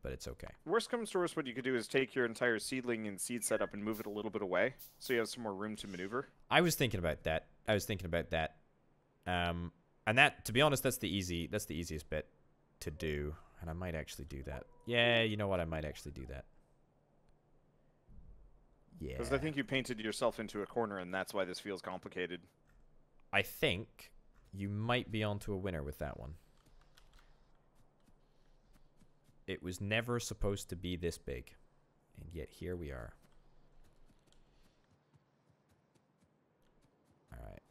but it's okay. Worst comes to worst, what you could do is take your entire seedling and seed setup and move it a little bit away, so you have some more room to maneuver. I was thinking about that. And that, to be honest, that's the easiest bit to do. And I might actually do that. Yeah, you know what? I might actually do that. Yeah. Because I think you painted yourself into a corner, and that's why this feels complicated. I think you might be onto a winner with that one. It was never supposed to be this big. And yet here we are. Alright.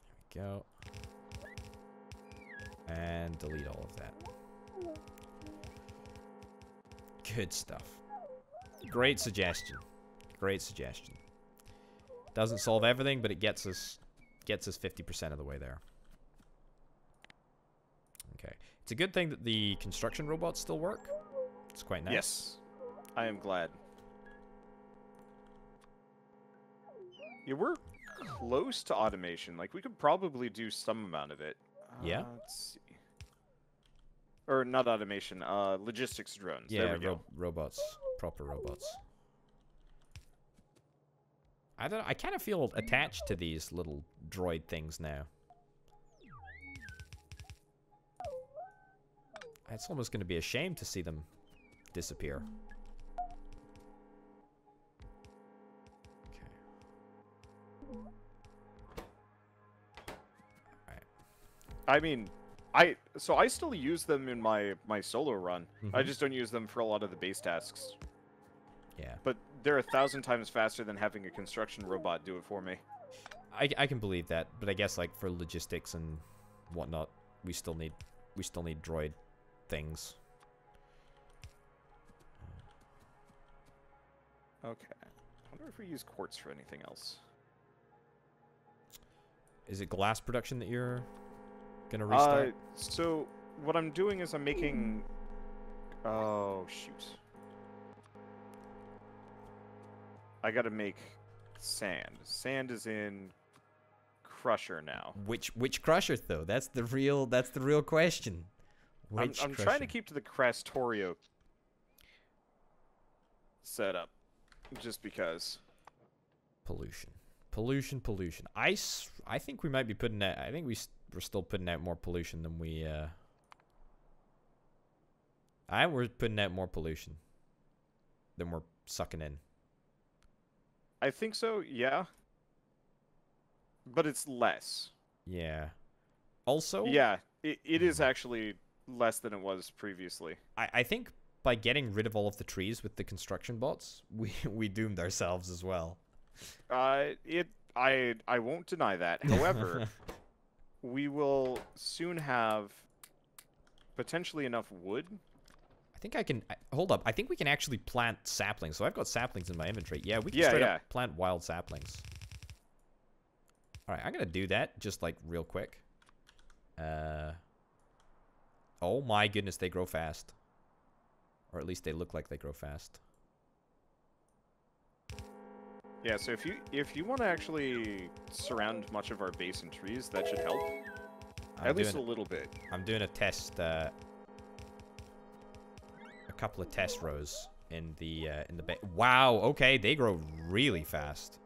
There we go. And delete all of that. Good stuff. Great suggestion. Great suggestion. Doesn't solve everything, but it gets us 50% of the way there. Okay. It's a good thing that the construction robots still work. It's quite nice. Yes. I am glad. Yeah, we're close to automation. Like, we could probably do some amount of it. Yeah? Let's see. Or not automation, logistics drones. Yeah, there we go. robots. Proper robots. I kind of feel attached to these little droid things now. It's almost going to be a shame to see them disappear. Okay. Alright. I mean, so I still use them in my solo run. I just don't use them for a lot of the base tasks. Yeah. But they're 1,000 times faster than having a construction robot do it for me. I can believe that, but I guess like for logistics and whatnot, we still need droid things. Okay. I wonder if we use quartz for anything else. Is it glass production that you're gonna restart? So what I'm doing is I'm making. Oh shoot! I gotta make sand. Sand is in crusher now. Which crusher though? That's the real question. I'm trying to keep to the Krastorio setup, just because. Pollution. I think we might be putting out. I think we're still putting out more pollution than we. We're putting out more pollution than we're sucking in. I think so. Yeah. But it's less. Yeah. Also. Yeah, it is actually less than it was previously. I think by getting rid of all of the trees with the construction bots, we doomed ourselves as well. I won't deny that. However, we will soon have potentially enough wood. I think I can hold up. I think we can actually plant saplings. So I've got saplings in my inventory. Yeah, we can straight up plant wild saplings. All right, I'm gonna do that just like real quick. Oh my goodness, they grow fast. Or at least they look like they grow fast. Yeah, so if you want to actually surround much of our base in trees, that should help. At least a little bit. I'm doing a test. A couple of test rows in the Wow. Okay, they grow really fast.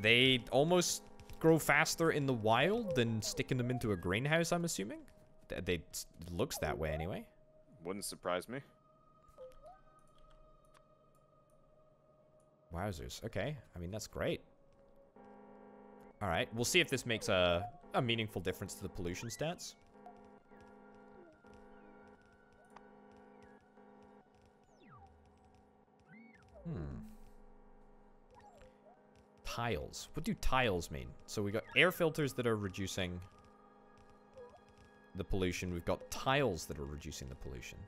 They almost grow faster in the wild than sticking them into a greenhouse, I'm assuming. It looks that way anyway. Wouldn't surprise me. Wowzers. Okay. I mean, that's great. All right. We'll see if this makes a meaningful difference to the pollution stats. Tiles. What do tiles mean? So we got air filters that are reducing the pollution. We've got tiles that are reducing the pollution.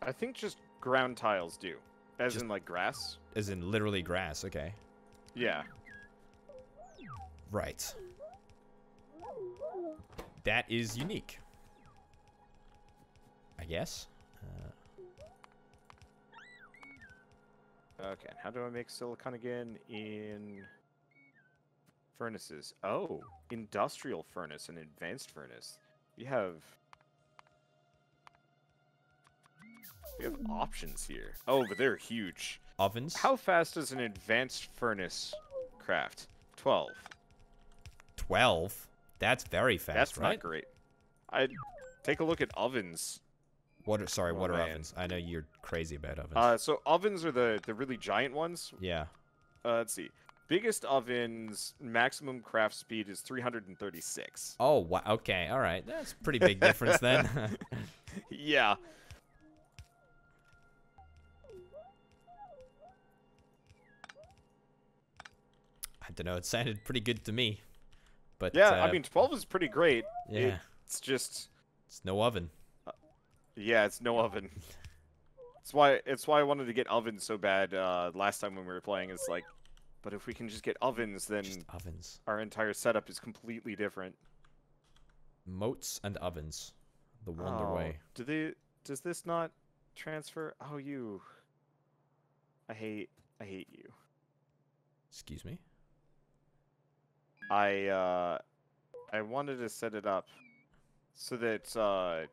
I think just ground tiles do. As in, like, grass? As in literally grass, okay. Yeah. Right. That is unique. I guess. Okay, how do I make silicon again? In Furnaces. Oh, industrial furnace and advanced furnace. We have options here. Oh, but they're huge. Ovens? How fast does an advanced furnace craft? 12. 12? That's very fast, That's right? not great. I'd take a look at ovens. What are ovens? I know you're crazy about ovens. So ovens are the really giant ones. Yeah. Let's see. Biggest ovens, maximum craft speed is 336. Oh, wow. Okay, all right. That's a pretty big difference then. Yeah. I don't know. It sounded pretty good to me. But yeah, I mean, 12 is pretty great. Yeah. It's just... It's no oven. Yeah, it's no oven. It's why I wanted to get ovens so bad last time when we were playing. It's like, but if we can just get ovens, then just ovens. Our entire setup is completely different. Moats and ovens. The Wonder Way. Does this not transfer? Oh, you. I hate you. Excuse me? I wanted to set it up so that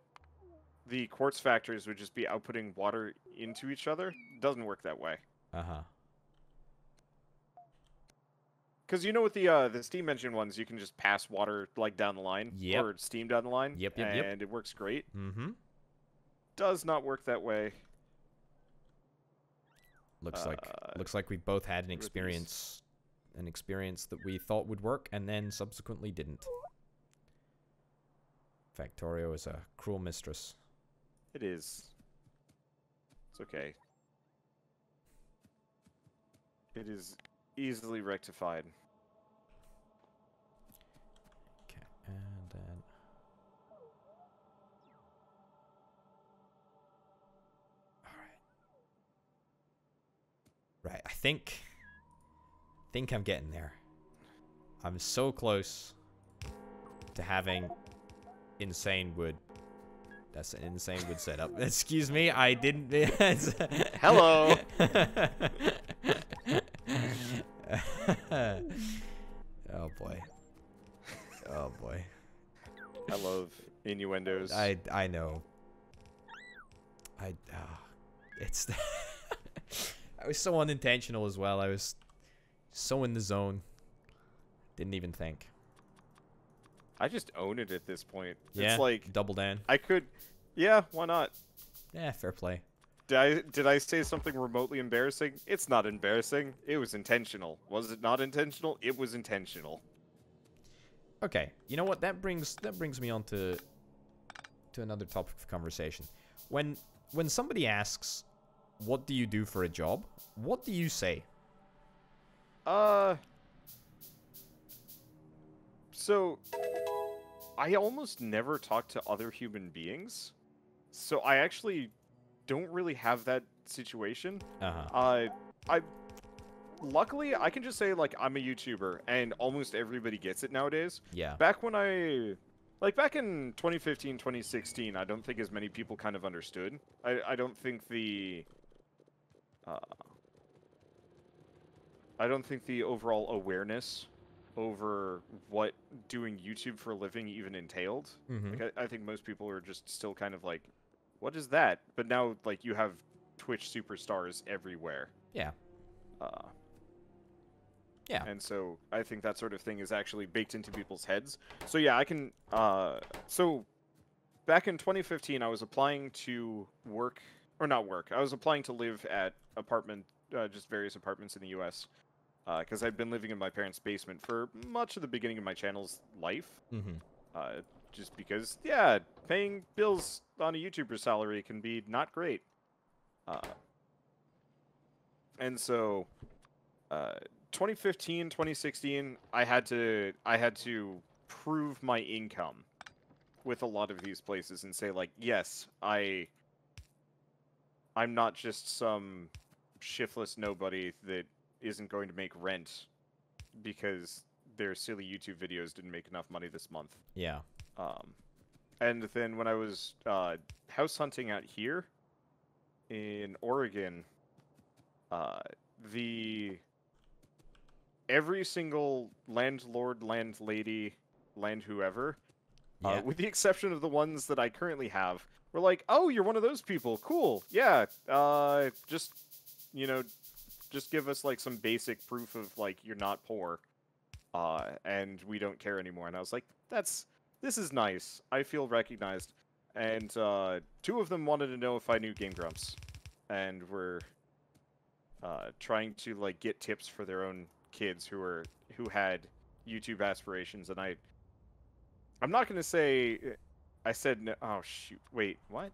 the quartz factories would just be outputting water into each other. It doesn't work that way. Uh-huh. Because you know with the steam engine ones, you can just pass water like down the line, or steam down the line, and it works great. Mm-hmm. Does not work that way. Looks like we both had an experience that we thought would work and then subsequently didn't. Factorio is a cruel mistress. It is. It's okay. It is easily rectified. Okay, and then... Right, I think I'm getting there. I'm so close to having insane wood. That's an insane wood setup. Excuse me, I didn't... Hello! Oh boy. Oh boy. I love innuendos. I know. It's... I was so unintentional as well. I was so in the zone. Didn't even think. I just own it at this point. Yeah, it's like double down. I could, yeah, why not? Yeah, fair play. Did I say something remotely embarrassing? It's not embarrassing. It was intentional. Was it not intentional? It was intentional. Okay, you know what? That brings me on to another topic of conversation. When somebody asks, "What do you do for a job?" What do you say? So I almost never talk to other human beings. So I actually don't really have that situation. Uh-huh. Luckily, I can just say, like, I'm a YouTuber, and almost everybody gets it nowadays. Yeah. Back when back in 2015, 2016, I don't think as many people kind of understood. I don't think the overall awareness over what doing YouTube for a living even entailed. Mm-hmm. Like, I think most people are just still kind of like, what is that? But now, like, you have Twitch superstars everywhere. Yeah. Yeah. And so I think that sort of thing is actually baked into people's heads. So yeah, I can... so back in 2015, I was applying to work... Or not work. I was applying to live at just various apartments in the U.S. Because I'd been living in my parents' basement for much of the beginning of my channel's life. Mm-hmm. Just because, yeah, paying bills on a YouTuber salary can be not great. And so... 2015, 2016, I had to prove my income with a lot of these places and say, like, yes, I'm not just some shiftless nobody that isn't going to make rent because their silly YouTube videos didn't make enough money this month. Yeah. And then when I was house hunting out here in Oregon, every single landlord, landlady, land whoever, Yeah. with the exception of the ones that I currently have, were like, "Oh, you're one of those people. Cool. Yeah. Just you know, just give us like some basic proof of like you're not poor, and we don't care anymore." And I was like, this is nice. I feel recognized. And two of them wanted to know if I knew Game Grumps, and were trying to like get tips for their own kids who had YouTube aspirations. And I'm not gonna say I said no. Oh shoot! Wait, what?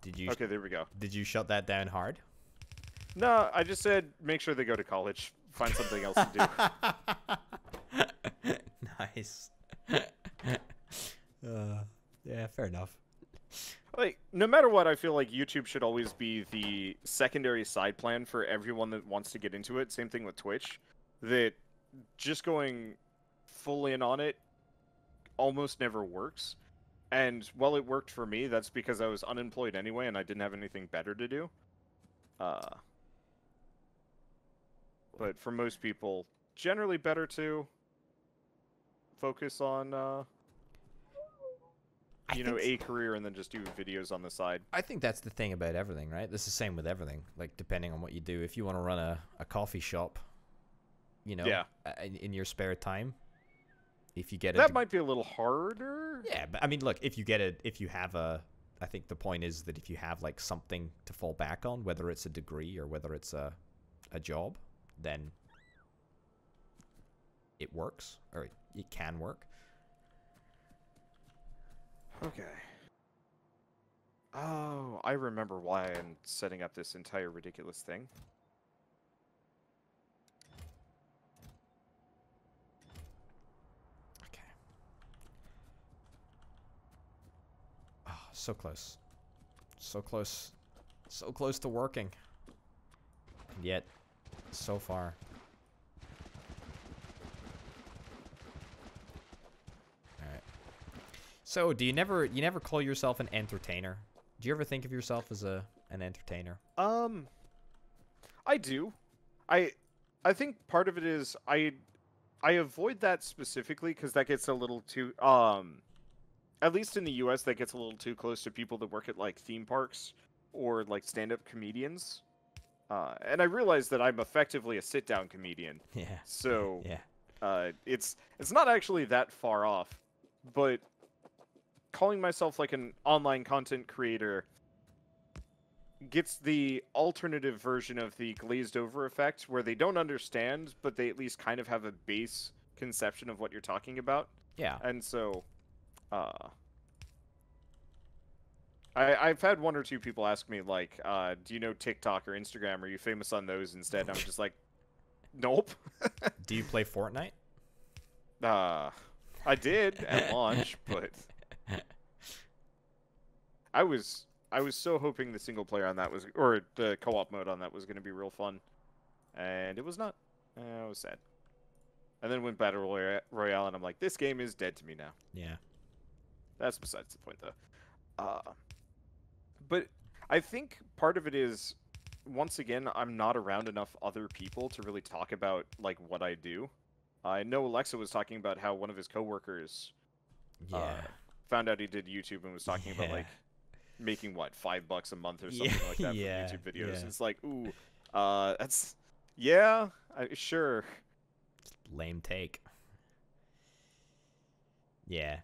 Did you? Okay, there we go. Did you shut that down hard? No, I just said make sure they go to college. Find something else to do. Nice. Yeah, fair enough. Like, no matter what, I feel like YouTube should always be the secondary side plan for everyone that wants to get into it. Same thing with Twitch. That just going full in on it almost never works. And while it worked for me, that's because I was unemployed anyway and I didn't have anything better to do. But for most people, generally better to focus on, a career and then just do videos on the side. I think that's the thing about everything, right? This is the same with everything. Like, depending on what you do. If you want to run a coffee shop, yeah. in your spare time, if you get that might be a little harder. Yeah, but I mean, look, if you have a, I think the point is that if you have like something to fall back on, whether it's a degree or whether it's a job, then it works, or it can work. Okay. Oh, I remember why I'm setting up this entire ridiculous thing. Okay. Oh, so close. So close. So close to working. And yet, so far. So, do you never call yourself an entertainer? Do you ever think of yourself as an entertainer? I do. I think part of it is I avoid that specifically because that gets a little too at least in the US that gets a little too close to people that work at like theme parks or like stand-up comedians. And I realize that I'm effectively a sit-down comedian. Yeah. So yeah. It's not actually that far off, but calling myself like an online content creator gets the alternative version of the glazed over effect where they don't understand, but they at least kind of have a base conception of what you're talking about. Yeah. And so, I've had one or two people ask me like, do you know TikTok or Instagram? Are you famous on those instead? I'm just like, nope. Do you play Fortnite? I did at launch, but I was so hoping the single player on that was, or the co-op mode on that was going to be real fun, and it was not. I was sad. And then went Battle Royale, and I'm like, this game is dead to me now. Yeah. That's besides the point, though. But I think part of it is, once again, I'm not around enough other people to really talk about like what I do. I know Alexa was talking about how one of his coworkers found out he did YouTube and was talking about like making what, $5 a month or something like that from YouTube videos. It's like, ooh, that's sure. Lame take. Yeah.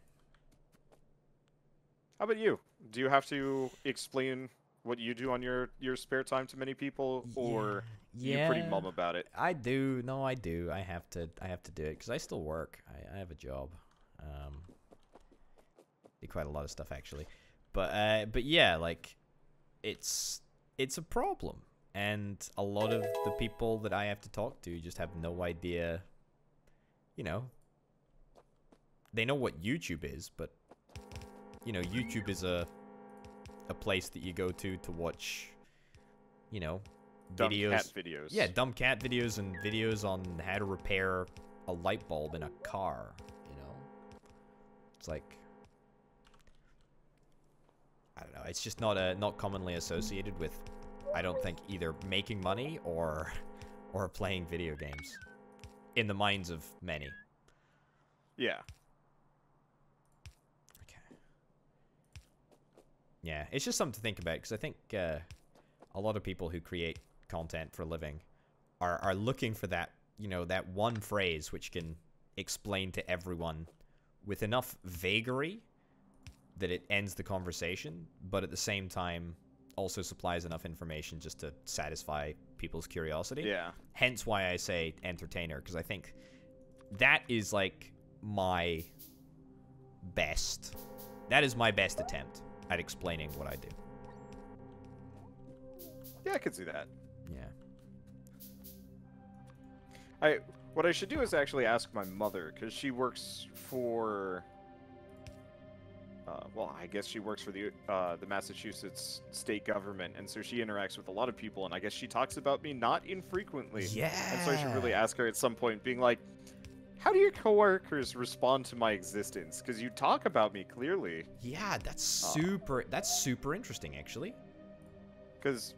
How about you? Do you have to explain what you do on your spare time to many people, or you're pretty mum about it? I do. No, I do. I have to do it because I still work. I have a job. Do quite a lot of stuff actually, but yeah, like it's a problem, and a lot of the people that I have to talk to just have no idea. You know, they know what YouTube is, but you know, YouTube is a place that you go to watch, you know, dumb cat videos. Yeah, dumb cat videos and videos on how to repair a light bulb in a car, you know. It's like, I don't know, it's just not commonly associated with, I don't think, either making money or playing video games. in the minds of many. Yeah. Okay. Yeah, it's just something to think about, because I think a lot of people who create content for a living are looking for that, you know, that one phrase which can explain to everyone with enough vagary that it ends the conversation, but at the same time also supplies enough information just to satisfy people's curiosity. Yeah. Hence why I say entertainer, because I think that is like my best. That is my best attempt at explaining what I do. Yeah, I could see that. Yeah. What I should do is actually ask my mother, because she works for... well, I guess she works for the Massachusetts state government, and so she interacts with a lot of people, and I guess she talks about me not infrequently. Yeah. And so I should really ask her at some point, being like, how do your coworkers respond to my existence? Because you talk about me clearly. Yeah, that's super interesting, actually. Because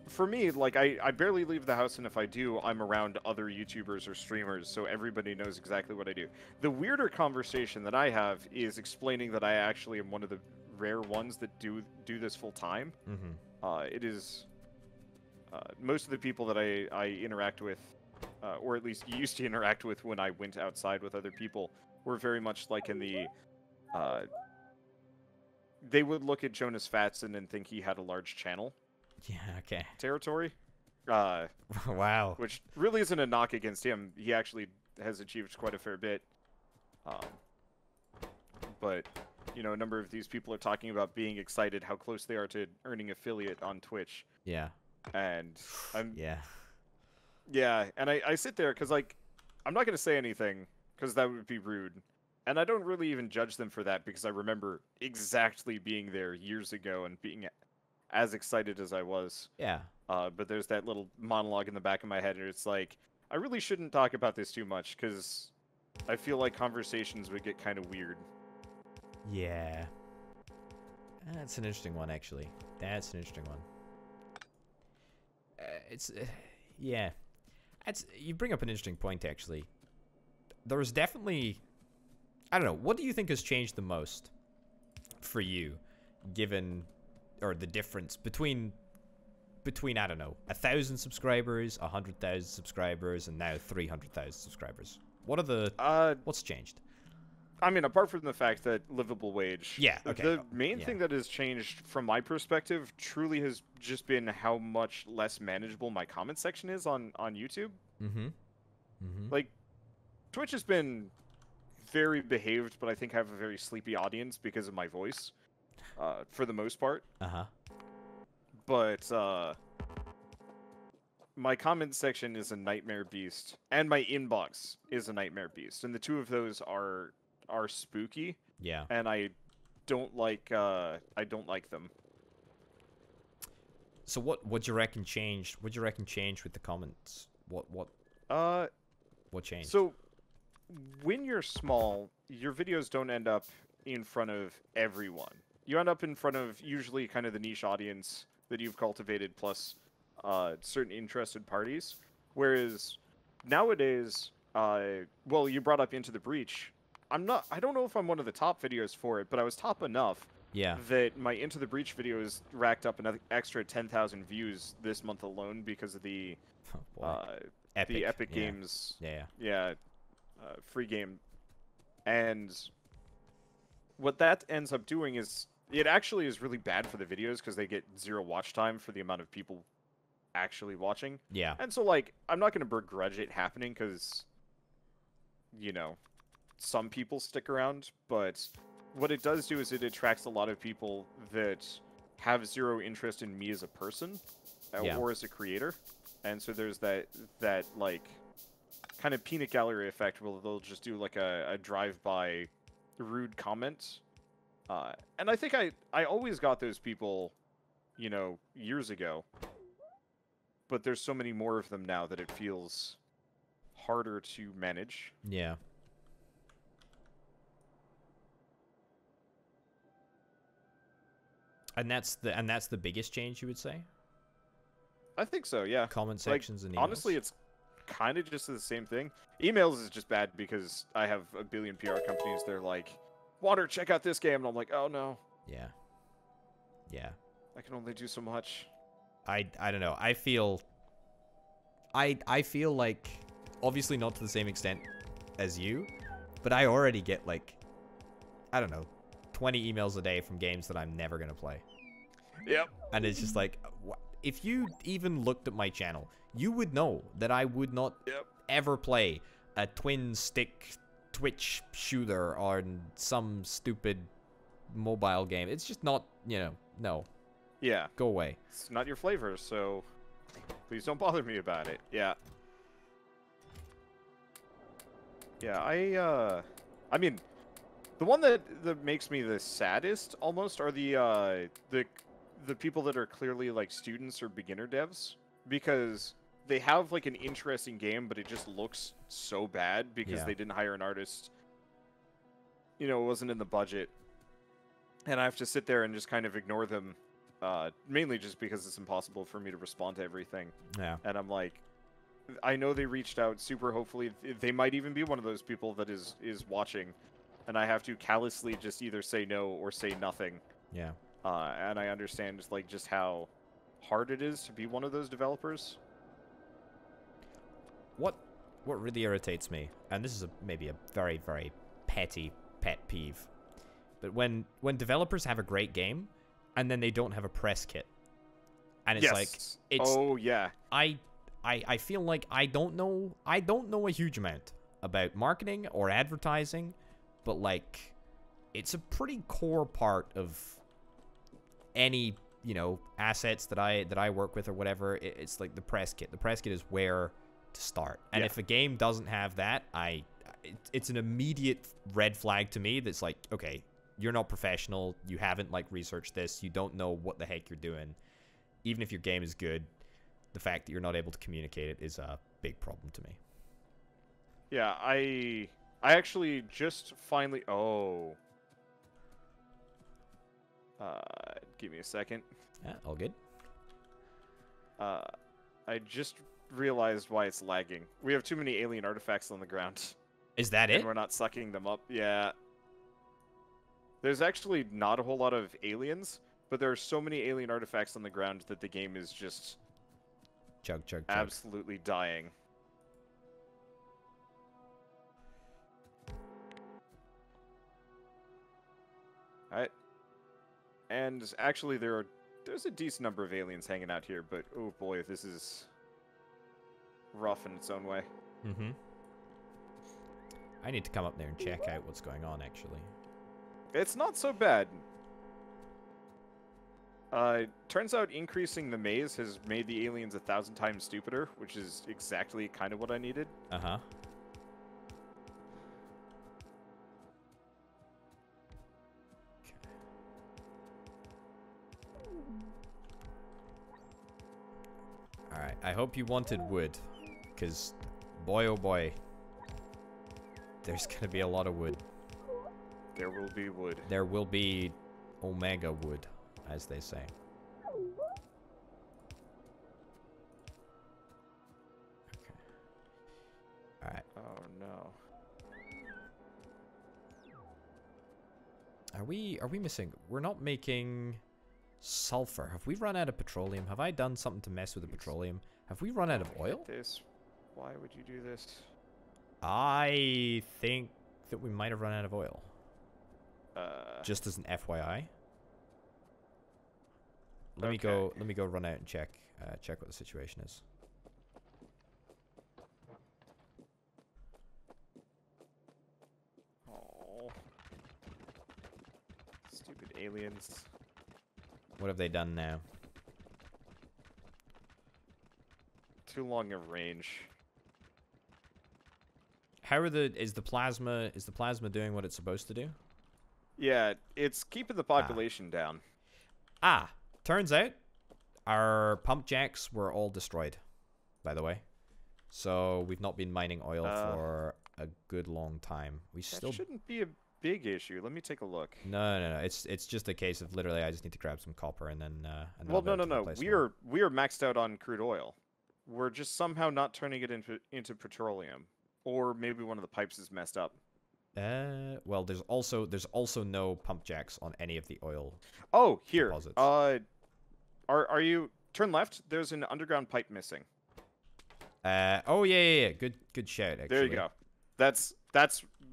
for me, like, I barely leave the house, and if I do, I'm around other YouTubers or streamers, so everybody knows exactly what I do. The weirder conversation that I have is explaining that I actually am one of the rare ones that do this full time. Mm-hmm. It is most of the people that I interact with, or at least used to interact with when I went outside with other people, were very much like in the... they would look at Jonas Fatson and think he had a large channel. Yeah, okay. Territory. Wow. Which really isn't a knock against him. He actually has achieved quite a fair bit. But, you know, a number of these people are talking about being excited how close they are to earning affiliate on Twitch. Yeah. And I'm... Yeah. Yeah, and I sit there because, like, I'm not going to say anything because that would be rude. And I don't really even judge them for that because I remember exactly being there years ago and being as excited as I was. Yeah. But there's that little monologue in the back of my head, and it's like, I really shouldn't talk about this too much, because I feel like conversations would get kind of weird. Yeah. That's an interesting one, actually. That's an interesting one. Yeah. You bring up an interesting point, actually. There's definitely... I don't know. What do you think has changed the most for you, given... or the difference between I don't know, 1,000 subscribers, 100,000 subscribers, and now 300,000 subscribers? What are the what's changed? I mean, apart from the fact that livable wage, yeah, okay, the main thing that has changed from my perspective truly has just been how much less manageable my comment section is on YouTube. Mm-hmm. Mm-hmm. Like, Twitch has been very behaved, but I think I have a very sleepy audience because of my voice. For the most part. Uh-huh. But, my comment section is a nightmare beast, and my inbox is a nightmare beast, and the two of those are spooky. Yeah. And I don't like them. So what do you reckon changed? What do you reckon changed with the comments? What changed? So when you're small, your videos don't end up in front of everyone. You end up in front of usually kind of the niche audience that you've cultivated, plus certain interested parties. Whereas nowadays, well, you brought up Into the Breach. I don't know if I'm one of the top videos for it, but I was top enough that my Into the Breach videos racked up an extra 10,000 views this month alone because of the Epic Games free game. And what that ends up doing is it actually is really bad for the videos because they get 0 watch time for the amount of people actually watching. Yeah. And so, like, I'm not going to begrudge it happening because, you know, some people stick around. But what it does do is it attracts a lot of people that have 0 interest in me as a person or as a creator. And so there's that like, kind of peanut gallery effect where they'll just do, like, a drive-by rude comment. And I think I always got those people, you know, years ago. But there's so many more of them now that it feels harder to manage. Yeah. And that's the biggest change, you would say? I think so, yeah. Comment sections and emails. Honestly, it's kind of just the same thing. Emails is just bad because I have a billion PR companies. They're like, Water, check out this game. And I'm like, oh no. Yeah. Yeah. I can only do so much. I don't know. I feel like, obviously not to the same extent as you, but I already get like, I don't know, 20 emails a day from games that I'm never going to play. Yep. And it's just like, if you even looked at my channel, you would know that I would not ever play a twin stick Twitch shooter on some stupid mobile game. It's just not, you know, no. Yeah. Go away. It's not your flavor, so please don't bother me about it. Yeah. Yeah, I mean, the one that makes me the saddest almost are the people that are clearly like students or beginner devs, because they have like an interesting game, but it just looks so bad because they didn't hire an artist. You know, it wasn't in the budget. And I have to sit there and just kind of ignore them, mainly just because it's impossible for me to respond to everything. Yeah. And I'm like, I know they reached out super hopefully. They might even be one of those people that is watching. And I have to callously just either say no or say nothing. Yeah. And I understand like just how hard it is to be one of those developers. What really irritates me, and this is maybe a very, very petty pet peeve, but when developers have a great game and then they don't have a press kit, and it's like, it's, oh yeah, I feel like I don't know a huge amount about marketing or advertising, but like, it's a pretty core part of any, you know, assets that I work with or whatever. It's like the press kit. The press kit is where to start, and if a game doesn't have that, it's an immediate red flag to me. That's like, okay, you're not professional. You haven't like researched this. You don't know what the heck you're doing. Even if your game is good, the fact that you're not able to communicate it is a big problem to me. Yeah, I actually just finally. Oh. Give me a second. Yeah, all good. I just realized why it's lagging. We have too many alien artifacts on the ground. Is that it? And we're not sucking them up. Yeah. There's actually not a whole lot of aliens, but there are so many alien artifacts on the ground that the game is just chug. Absolutely dying. Alright. And actually there's a decent number of aliens hanging out here, but oh boy, this is rough in its own way. Mm-hmm. I need to come up there and check out what's going on, actually. It's not so bad. Turns out increasing the maze has made the aliens 1,000 times stupider, which is exactly kind of what I needed. Uh-huh. Alright, I hope you wanted wood, because boy oh boy, there's gonna be a lot of wood. There will be wood. There will be omega wood, as they say. Okay. Alright. Oh no. Are we missing? We're not making sulfur. Have we run out of petroleum? Have I done something to mess with the petroleum? Have we run out of oil? This. Why would you do this? I think that we might have run out of oil. Just as an FYI. Let me go run out and check what the situation is. Oh. Stupid aliens. What have they done now? Too long of range. How are is the plasma doing what it's supposed to do? Yeah, it's keeping the population down. Turns out our pump jacks were all destroyed, by the way. So we've not been mining oil for a good long time. That shouldn't be a big issue. Let me take a look. No. It's just a case of literally I just need to grab some copper and then. Well, no. We are maxed out on crude oil. we're just somehow not turning it into petroleum, or maybe one of the pipes is messed up. Well, there's also no pump jacks on any of the oil Oh, here. deposits. Are you turn left? There's an underground pipe missing. Oh yeah. Good shout. Actually, There you go. That's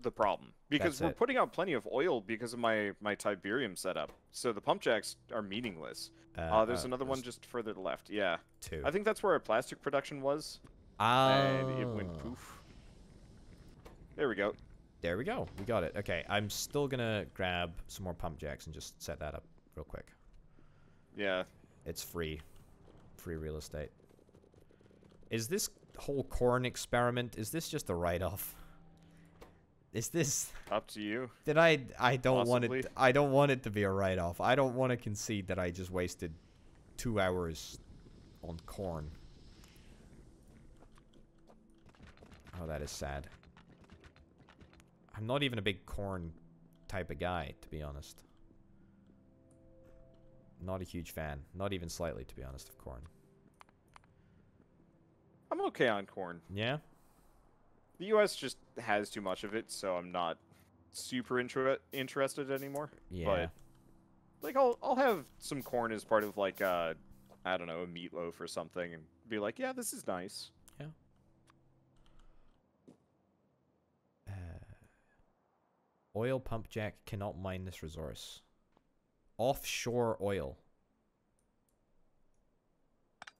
the problem because That's we're it. putting out plenty of oil because of my Tiberium setup. So the pump jacks are meaningless. There's another one just further to the left. Yeah, two. I think that's where our plastic production was, and it went poof. There we go. There we go. We got it. Okay, I'm still gonna grab some more pump jacks and just set that up real quick. Yeah. It's free. Free real estate. Is this whole corn experiment, is this just a write-off? Is this... Up to you. Did I don't Possibly. want it... I don't want it to be a write-off. I don't want to concede that I just wasted 2 hours on corn. Oh, that is sad. I'm not even a big corn type of guy, to be honest. Not a huge fan. Not even slightly, to be honest, of corn. I'm okay on corn. Yeah? The U.S. just has too much of it, so I'm not super interested anymore. Yeah. But like, I'll have some corn as part of like I don't know, a meatloaf or something, and be like, yeah, this is nice. Yeah. Oil pump jack cannot mine this resource. Offshore oil.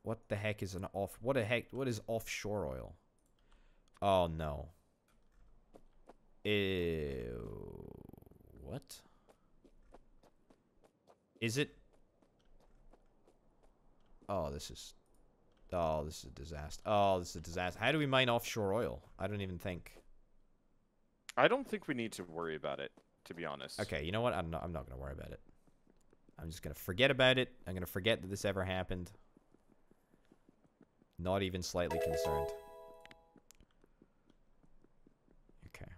What the heck is what is offshore oil? Oh no. Ew. What? Is it? Oh, this is a disaster. Oh, this is a disaster. How do we mine offshore oil? I don't even think. I don't think we need to worry about it, to be honest. Okay, you know what? I'm not going to worry about it. I'm just going to forget about it. I'm going to forget that this ever happened. Not even slightly concerned. Okay.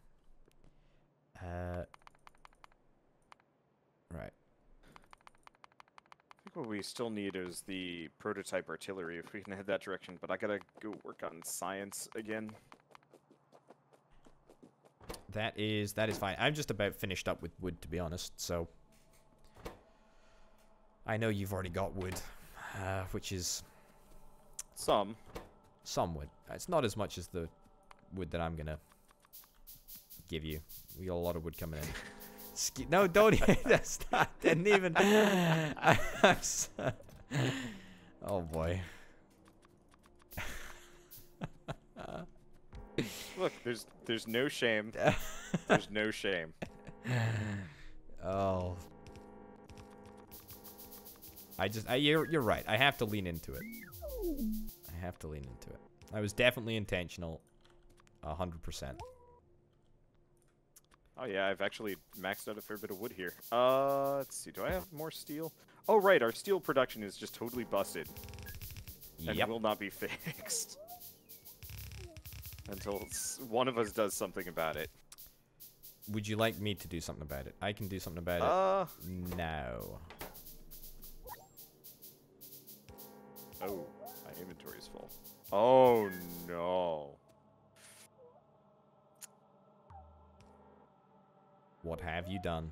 Right. I think what we still need is the prototype artillery, if we can head that direction, but I gotta go work on science again. That is fine. I'm just about finished up with wood, to be honest, so... I know you've already got wood, which is... Some wood. It's not as much as the wood that I'm gonna give you. We got a lot of wood coming in. No, don't. That's not. Didn't even. Oh boy. Look, there's no shame. There's no shame. Oh. You're right. I have to lean into it. I have to lean into it. I was definitely intentional. 100%. Oh yeah, I've actually maxed out a fair bit of wood here. Let's see. Do I have more steel? Oh right, our steel production is just totally busted. And Yep. will not be fixed. Until one of us does something about it. Would you like me to do something about it? I can do something about it. No. Oh, my inventory is full. Oh no. What have you done?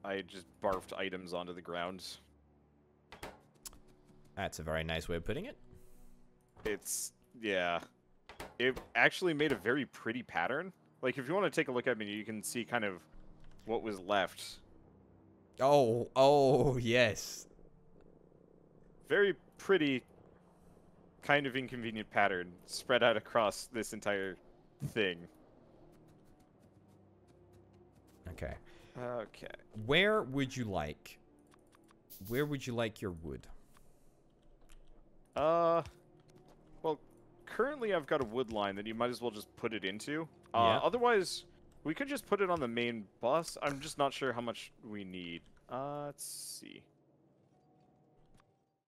I just barfed items onto the ground. That's a very nice way of putting it. It's, yeah. It actually made a very pretty pattern. Like, if you want to take a look at me, you can see kind of what was left. Oh, yes. Very pretty, kind of inconvenient pattern spread out across this entire thing. Okay. Okay. Where would you like your wood? Well, currently I've got a wood line that you might as well just put it into. Yeah. Otherwise, we could just put it on the main bus. I'm just not sure how much we need. Let's see.